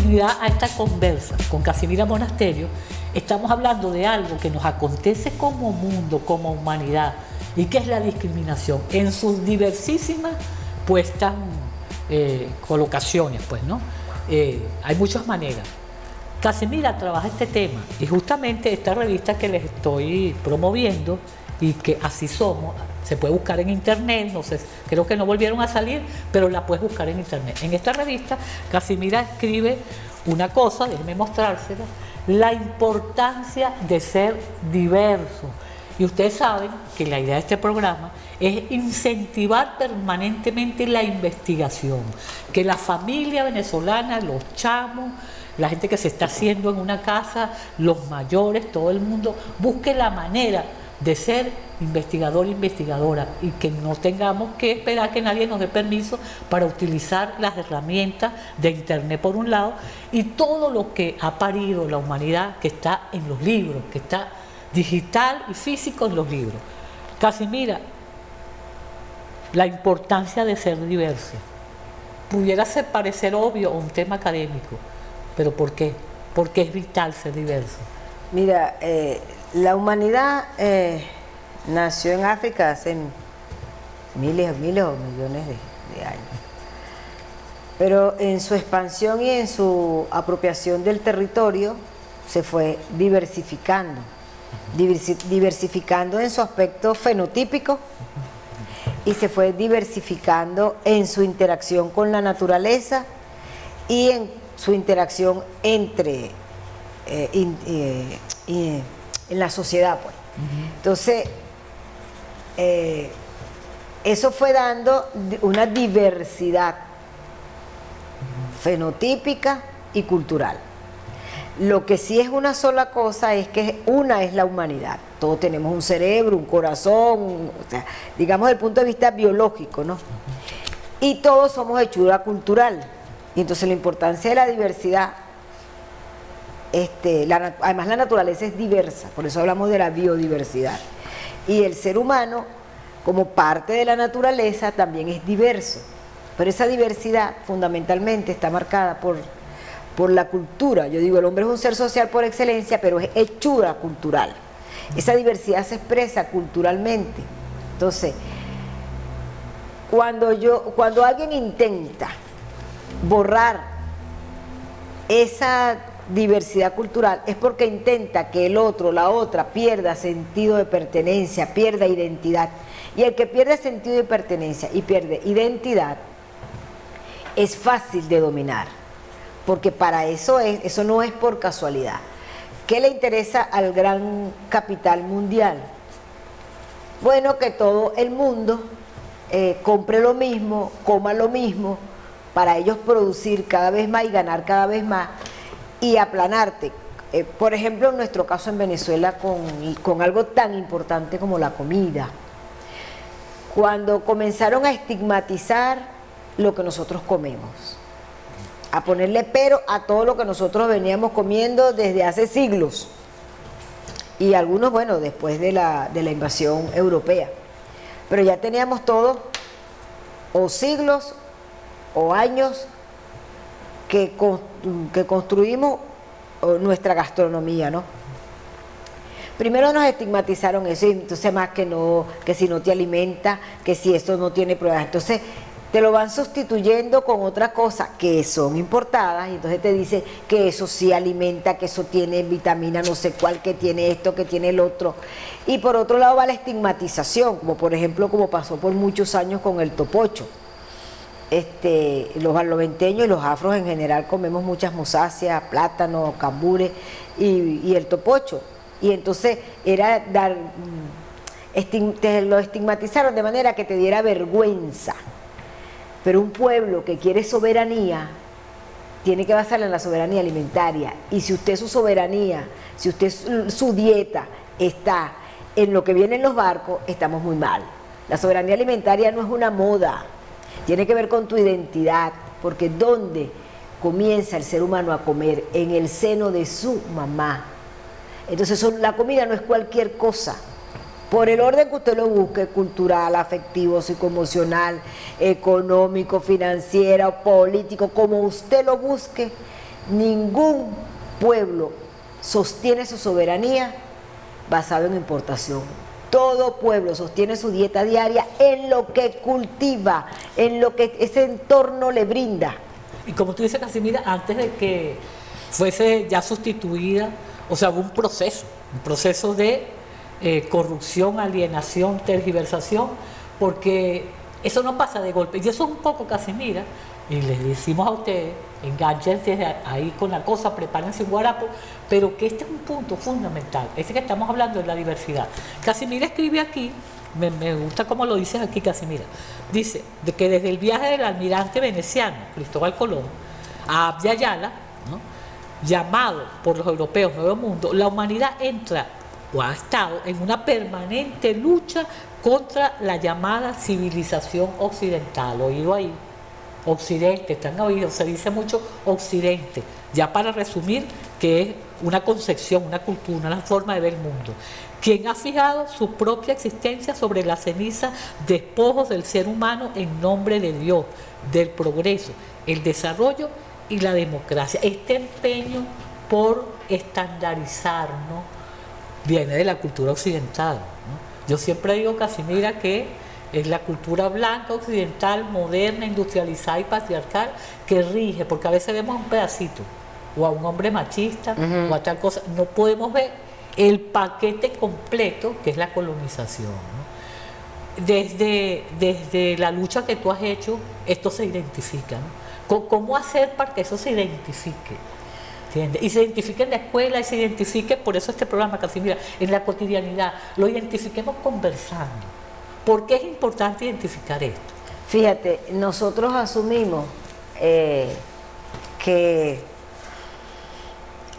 continuidad a esta conversa con Casimira Monasterio, estamos hablando de algo que nos acontece como mundo, como humanidad, y que es la discriminación en sus diversísimas puestas colocaciones, pues, ¿no? Hay muchas maneras. Casimira trabaja este tema y justamente esta revista que les estoy promoviendo y que Así Somos, se puede buscar en internet, no sé, creo que no volvieron a salir, pero la puedes buscar en internet. En esta revista Casimira escribe una cosa, déjenme mostrársela, la importancia de ser diverso. Y ustedes saben que la idea de este programa es incentivar permanentemente la investigación, que la familia venezolana, los chamos, la gente que se está haciendo en una casa, los mayores, todo el mundo, busque la manera de ser investigador e investigadora y que no tengamos que esperar que nadie nos dé permiso para utilizar las herramientas de internet por un lado y todo lo que ha parido la humanidad que está en los libros, que está digital y físico en los libros. Casimira, la importancia de ser diverso. Pudiera parecer obvio un tema académico, pero ¿por qué? Porque es vital ser diverso. Mira, la humanidad nació en África hace miles o millones de años. Pero en su expansión y en su apropiación del territorio se fue diversificando. Diversificando en su aspecto fenotípico y se fue diversificando en su interacción con la naturaleza y en su interacción entre en la sociedad, pues. Entonces, eso fue dando una diversidad fenotípica y cultural. Lo que sí es una sola cosa es que una es la humanidad. Todos tenemos un cerebro, un corazón, o sea, digamos desde el punto de vista biológico, ¿no? Y todos somos hechura cultural. Y entonces la importancia de la diversidad, además la naturaleza es diversa, por eso hablamos de la biodiversidad. Y el ser humano, como parte de la naturaleza, también es diverso. Pero esa diversidad fundamentalmente está marcada por la cultura. Yo digo, el hombre es un ser social por excelencia, pero es hechura cultural. Esa diversidad se expresa culturalmente. Entonces, cuando alguien intenta borrar esa diversidad cultural, es porque intenta que el otro, la otra, pierda sentido de pertenencia, pierda identidad. Y el que pierde sentido de pertenencia y pierde identidad, es fácil de dominar. Porque para eso no es por casualidad. ¿Qué le interesa al gran capital mundial? Bueno, que todo el mundo compre lo mismo, coma lo mismo, para ellos producir cada vez más y ganar cada vez más y aplanarte. Por ejemplo, en nuestro caso en Venezuela con algo tan importante como la comida. Cuando comenzaron a estigmatizar lo que nosotros comemos, a ponerle pero a todo lo que nosotros veníamos comiendo desde hace siglos y algunos, bueno, después de la invasión europea, pero ya teníamos todo o siglos o años que construimos nuestra gastronomía, ¿no? Primero nos estigmatizaron eso y entonces más que si no te alimenta, que si esto no tiene pruebas, entonces te lo van sustituyendo con otra cosa que son importadas y entonces te dicen que eso sí alimenta, que eso tiene vitamina no sé cuál, que tiene esto, que tiene el otro. Y por otro lado va la estigmatización, como por ejemplo como pasó por muchos años con el topocho. Los barloventeños y los afros en general comemos muchas musáceas, plátanos, cambures y el topocho. Y entonces era te lo estigmatizaron de manera que te diera vergüenza. Pero un pueblo que quiere soberanía tiene que basarla en la soberanía alimentaria. Y si usted su soberanía, si usted su dieta está en lo que viene en los barcos, estamos muy mal. La soberanía alimentaria no es una moda, tiene que ver con tu identidad, porque ¿dónde comienza el ser humano a comer? En el seno de su mamá. Entonces la comida no es cualquier cosa. Por el orden que usted lo busque, cultural, afectivo, psicoemocional, económico, financiero, político, como usted lo busque, Ningún pueblo sostiene su soberanía basado en importación. Todo pueblo sostiene su dieta diaria en lo que cultiva, en lo que ese entorno le brinda. Y como tú dices, Casimira, antes de que fuese ya sustituida, o sea, hubo un proceso de corrupción, alienación, tergiversación, porque eso no pasa de golpe. Y eso es un poco, Casimira, y les decimos a ustedes, enganchense ahí con la cosa, prepárense un guarapo, pero que este es un punto fundamental, este que estamos hablando de la diversidad. Casimira escribe aquí, me gusta cómo lo dices aquí, Casimira, dice de que desde el viaje del almirante veneciano Cristóbal Colón a Abya Yala, ¿no?, llamado por los europeos Nuevo Mundo, la humanidad entra o ha estado en una permanente lucha contra la llamada civilización occidental. Oído ahí, Occidente, están oídos, se dice mucho Occidente, ya para resumir que es una concepción, una cultura, una forma de ver el mundo. Quien ha fijado su propia existencia sobre la ceniza, despojos del ser humano en nombre de Dios, del progreso, el desarrollo y la democracia. Este empeño por estandarizar, ¿no?, viene de la cultura occidental, ¿no? Yo siempre digo, Casimira, que es la cultura blanca, occidental, moderna, industrializada y patriarcal que rige, porque a veces vemos un pedacito, o a un hombre machista, o a tal cosa. No podemos ver el paquete completo que es la colonización, ¿no? Desde la lucha que tú has hecho, esto se identifica, ¿no? ¿Cómo hacer para que eso se identifique? ¿Entiendes? Y se identifique en la escuela, y se identifique, por eso este programa, Casimira, en la cotidianidad, lo identifiquemos conversando. ¿Por qué es importante identificar esto? Fíjate, nosotros asumimos que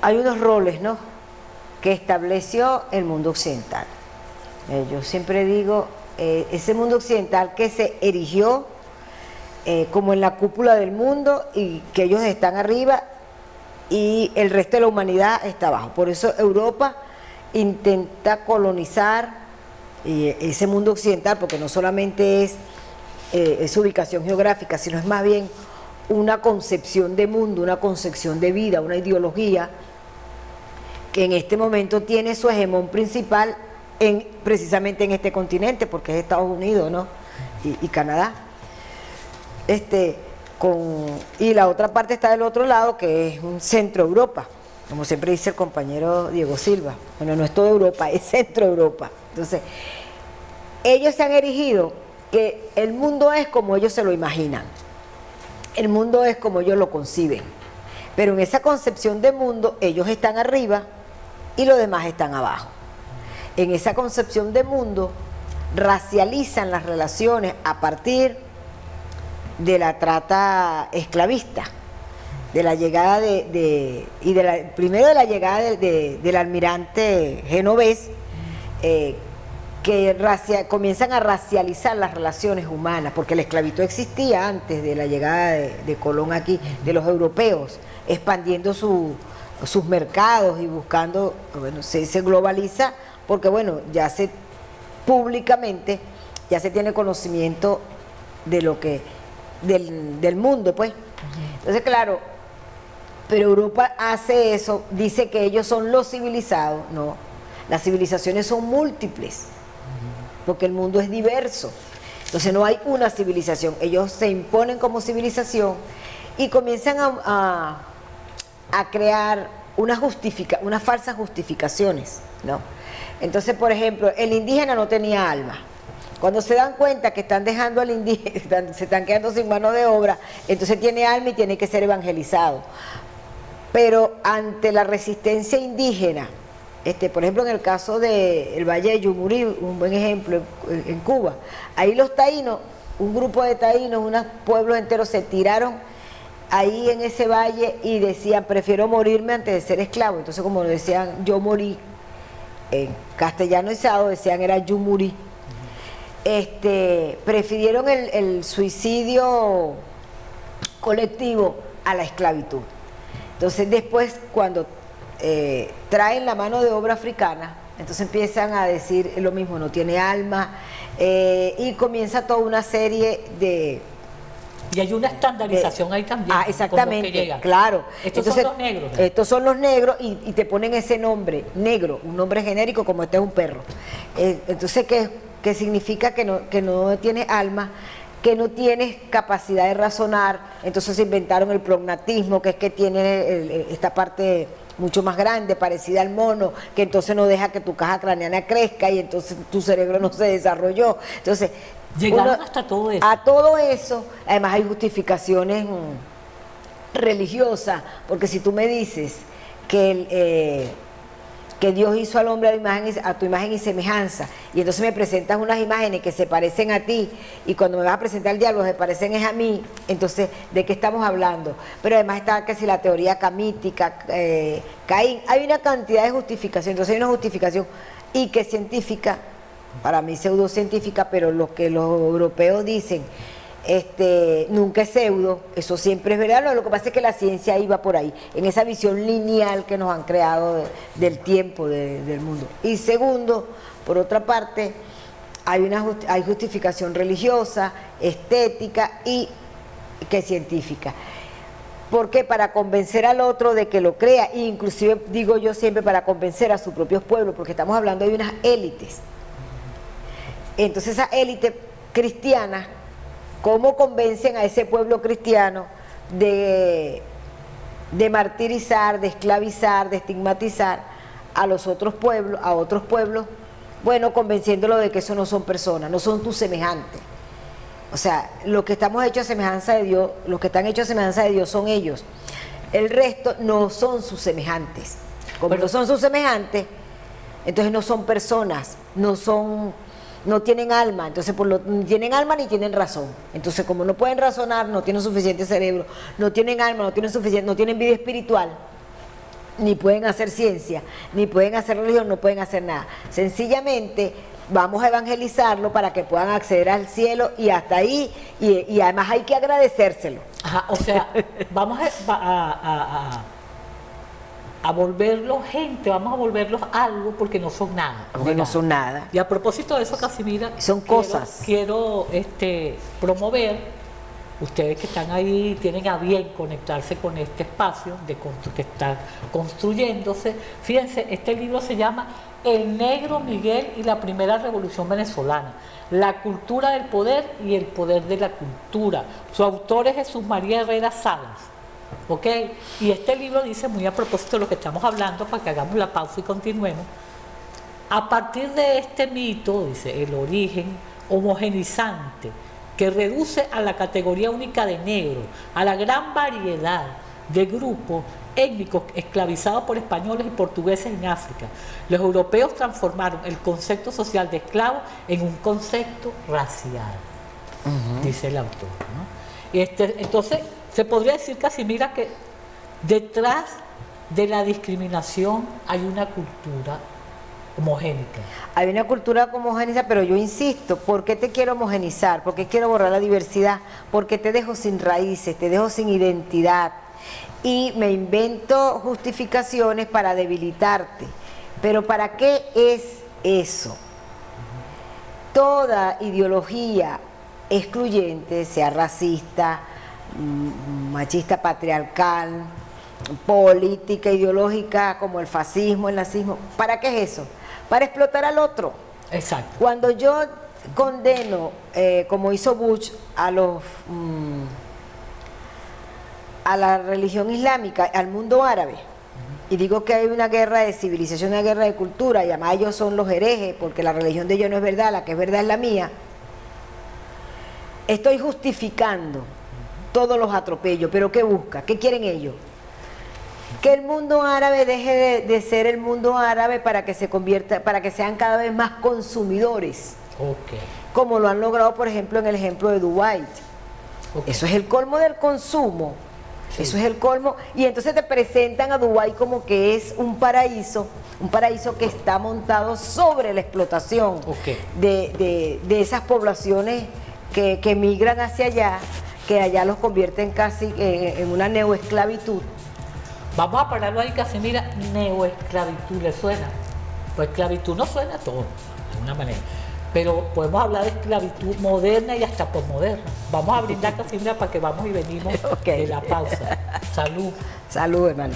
hay unos roles, ¿no?, que estableció el mundo occidental. Yo siempre digo, ese mundo occidental que se erigió como en la cúpula del mundo, y que ellos están arriba y el resto de la humanidad está abajo. Por eso Europa intenta colonizar ese mundo occidental, porque no solamente es su ubicación geográfica, sino es más bien una concepción de mundo, una concepción de vida, una ideología que en este momento tiene su hegemón principal precisamente en este continente, porque es Estados Unidos, ¿no?, y Canadá. Y la otra parte está del otro lado, que es un Centro Europa, como siempre dice el compañero Diego Silva. Bueno, no es toda Europa, es Centro Europa. Entonces, ellos se han erigido que el mundo es como ellos se lo imaginan, el mundo es como ellos lo conciben, pero en esa concepción de mundo ellos están arriba y los demás están abajo. En esa concepción de mundo racializan las relaciones a partir de la trata esclavista, de la llegada primero de la llegada del almirante genovés, que comienzan a racializar las relaciones humanas, porque la esclavitud existía antes de la llegada de Colón aquí, de los europeos, expandiendo sus mercados y buscando, bueno, se globaliza, porque bueno, públicamente ya se tiene conocimiento de lo que del mundo, pues. Entonces, claro, pero Europa hace eso, dice que ellos son los civilizados. No, las civilizaciones son múltiples, porque el mundo es diverso. Entonces no hay una civilización, ellos se imponen como civilización y comienzan a crear unas falsas justificaciones, ¿no? Entonces, por ejemplo, el indígena no tenía alma. Cuando se dan cuenta que están dejando al indígena, se están quedando sin mano de obra, entonces tiene alma y tiene que ser evangelizado. Pero ante la resistencia indígena, por ejemplo, en el caso del Valle de Yumurí, un buen ejemplo en Cuba, ahí los taínos, un grupo de taínos, unos pueblos enteros se tiraron ahí en ese valle y decían, prefiero morirme antes de ser esclavo. Entonces, como decían yo morí, en castellanizado decían era Yumurí. Prefirieron el suicidio colectivo a la esclavitud. Entonces después, cuando traen la mano de obra africana, entonces empiezan a decir lo mismo, no tiene alma, y comienza toda una serie Y hay una estandarización ahí también. Exactamente, con los que llegan. claro. Estos son los negros. Estos son los negros y te ponen ese nombre, negro, un nombre genérico como este es un perro. Entonces, ¿qué significa? Que no tienes alma, que no tienes capacidad de razonar. Entonces se inventaron el prognatismo, que es que tiene esta parte mucho más grande, parecida al mono, que entonces no deja que tu caja craneana crezca y entonces tu cerebro no se desarrolló. Entonces, llegaron hasta todo eso. A todo eso, además hay justificaciones religiosas, porque si tú me dices que Dios hizo al hombre a tu imagen y semejanza, y entonces me presentas unas imágenes que se parecen a ti, y cuando me vas a presentar el diálogo se parecen es a mí, entonces, ¿de qué estamos hablando? Pero además está que si la teoría camítica, Caín, hay una cantidad de justificación, entonces hay una justificación, y que científica, para mí pseudocientífica, pero lo que los europeos dicen, nunca es pseudo, eso siempre es verdad. Lo que pasa es que la ciencia iba por ahí, en esa visión lineal que nos han creado del tiempo, del mundo. Y segundo, por otra parte, hay justificación religiosa, estética y que es científica. Porque para convencer al otro de que lo crea, e inclusive digo yo siempre para convencer a sus propios pueblos, porque estamos hablando de unas élites. Entonces esa élite cristiana, ¿cómo convencen a ese pueblo cristiano de martirizar, de esclavizar, de estigmatizar a los otros pueblos, a otros pueblos? Bueno, convenciéndolo de que eso no son personas, no son tus semejantes. O sea, los que estamos hechos a semejanza de Dios, los que están hechos a semejanza de Dios son ellos. El resto no son sus semejantes. Como no son sus semejantes, entonces no son personas, no tienen alma, entonces ni tienen alma ni tienen razón. Entonces, como no pueden razonar, no tienen suficiente cerebro, no tienen alma, no tienen vida espiritual, ni pueden hacer ciencia, ni pueden hacer religión, no pueden hacer nada. Sencillamente vamos a evangelizarlo para que puedan acceder al cielo y hasta ahí, y además hay que agradecérselo. Ajá, o sea, vamos a volverlos gente, vamos a volverlos algo porque no son nada. Porque no son nada. Y a propósito de eso, Casimira, son cosas. Quiero promover, ustedes que están ahí, tienen a bien conectarse con este espacio que está construyéndose. Fíjense, este libro se llama El Negro Miguel y la Primera Revolución Venezolana, la cultura del poder y el poder de la cultura. Su autor es Jesús María Herrera Salas. ¿Ok? Y este libro dice, muy a propósito de lo que estamos hablando, para que hagamos la pausa y continuemos, a partir de este mito, dice, el origen homogenizante, que reduce a la categoría única de negro, a la gran variedad de grupos étnicos esclavizados por españoles y portugueses en África. Los europeos transformaron el concepto social de esclavo en un concepto racial, dice el autor, ¿no? Y entonces, se podría decir, Casimira, que detrás de la discriminación hay una cultura homogénica. Hay una cultura homogénica, pero yo insisto, ¿por qué te quiero homogenizar? ¿Por qué quiero borrar la diversidad? Porque te dejo sin raíces, te dejo sin identidad y me invento justificaciones para debilitarte. Pero ¿para qué es eso? Toda ideología excluyente, sea racista, machista, patriarcal, política, ideológica, como el fascismo, el nazismo, ¿para qué es eso? Para explotar al otro. Exacto. Cuando yo condeno, como hizo Bush, a la religión islámica, al mundo árabe, y digo que hay una guerra de civilización, una guerra de cultura, y además ellos son los herejes, porque la religión de ellos no es verdad, la que es verdad es la mía, estoy justificando todos los atropellos. ¿Pero qué busca? ¿Qué quieren ellos? Que el mundo árabe deje de ser el mundo árabe para que se convierta, para que sean cada vez más consumidores. Okay. Como lo han logrado, por ejemplo, en el ejemplo de Dubái. Okay. Eso es el colmo del consumo. Sí. Eso es el colmo. Y entonces te presentan a Dubái como que es un paraíso que está montado sobre la explotación de esas poblaciones que migran hacia allá, que allá los convierten casi en una neoesclavitud. Vamos a pararlo ahí, Casimira. Neoesclavitud, ¿le suena? Pues esclavitud no suena a todo, de alguna manera. pero podemos hablar de esclavitud moderna y hasta posmoderna. Vamos a brindar, Casimira, para que vamos y venimos de la pausa. Salud. Salud, hermano.